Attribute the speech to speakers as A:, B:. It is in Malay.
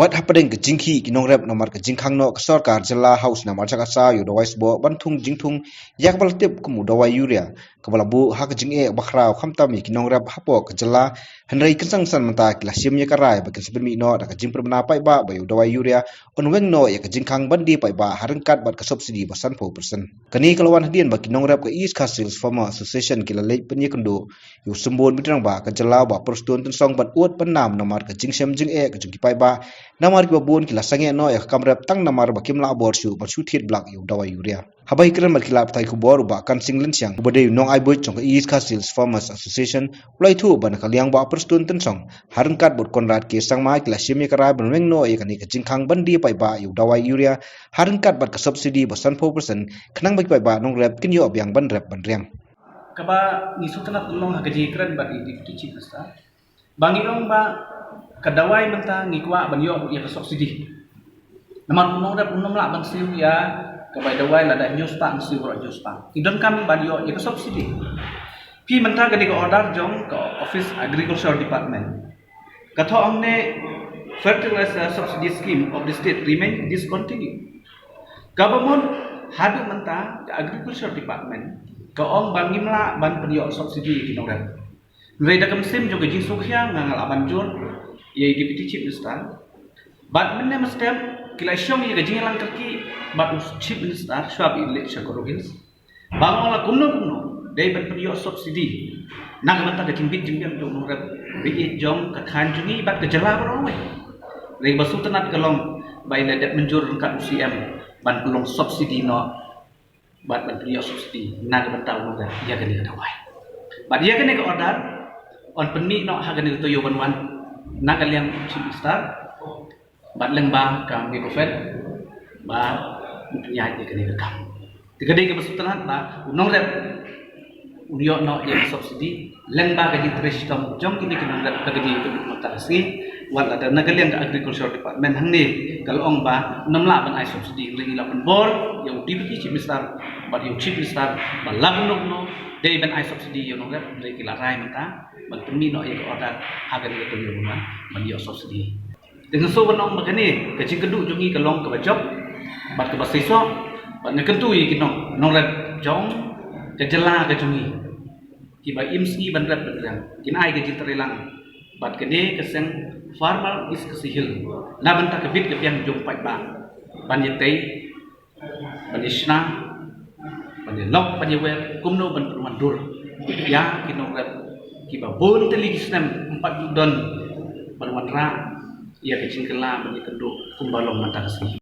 A: Wat hapadeng ke jingki kinong rep nomor ke jingkang no kesor kar jela house namar cakasa yu dawai sbo bantung jingtung yak bal tip kemu dawai yuria kebala bu hak jing e bakrau khamtami kinong rep hapo ke jela henrei kensang san menta kila sim ye karai bakin sebelmi no da ke jing permana pai ba bayu dawai yuria onweng no ya ke jingkang bandi pai ba harengkat bat ke subsidi basan 4%. Kani kalawan hadian ba kinong rep ke East Castles Farmer Association kila leit penye kendo yu sembon bidrang ba ke jela ba perstun tensong bat uat penam nomor ke jing sem jing e ke jing pai ba namar ki babun kila sange no ya kamrep tang namar bakim la bor su barsu thit blak yu dawa yuria habai kran mar kila tai ku bor ba kan singlen siang bode nong ai boy chong East Castles Farmers Association ulai thu ban kaliang ba perstun ten song harengkat bot konrad ke sang mai kila simi kara benweng no ya kani kajingkhang bandi pai ba yu dawa yuria harengkat bat ka subsidi basan 4% khnang bai pai ba nong rep kin yo abyang ban rep ban riang
B: kaba nisutana tulong hagaji kran ba di chief minister bangilong ba kadawai menta ngikwa banyo ya subsidi naman unong rep unom la ban siu ya kabay dawai la da news ta siu ro news ta idon kam banyo ya subsidi pi menta gani ko order jong ko office agriculture department katho amne fertilizer subsidy scheme of the state remain discontinued government hadu menta the agriculture department ko ong bangimla ban penyo subsidi kinong rep Reda kamsim juga jisukhya ngangal abanjur ye deputy chief minister bat menne mestem kila syong ye gajing lang terki bat chief minister swab ilik shakorogins bangola kumno dai ban penyo subsidi nang menta gajing bit jingam jong nurab bi jong ka khan jungi bat kejala bro we rei basu tenat kalong bai ledet menjur kat UCM ban pelong subsidi no bat ban penyo subsidi nang menta nurab ya gani kadawai bat ya gani ka order on penmi no hagani to yo wan nagalian chimistar bat lengba kam ge kofet ba punya de kene kam tigade ke besutan ta unong rep unyo no ye subsidi lengba gaji tres tom jong kini kena rep kagadi ke mutasi wat ada nagalian ke agriculture department hangni kalau ong ba namla ban ai subsidi lagi lapan bor yang deputy chimistar bat yang chimistar ba lagun no dei ban ai subsidi yo no rep lagi kila rai menta ban penmi no ye order hagan ke tuyo man man yo subsidi dengan so banong magani kecing kedu jungi kalong ke bajop bat ke basiswa bat ne kentu yi kinong nong rep jong ke jela ke jungi ki ba imsi ban rep berang kin ai ke jitrelang bat ke de keseng farmer is kesihil na ban ta ke bit ke piang jong pai ba ban ye tei ban isna ban ye lok ban ye wer kumno ban permandur ya kinong rep kiba bon telisnem 4 don balwan ra ia kecing kela bagi keduk kumbalong mata kasih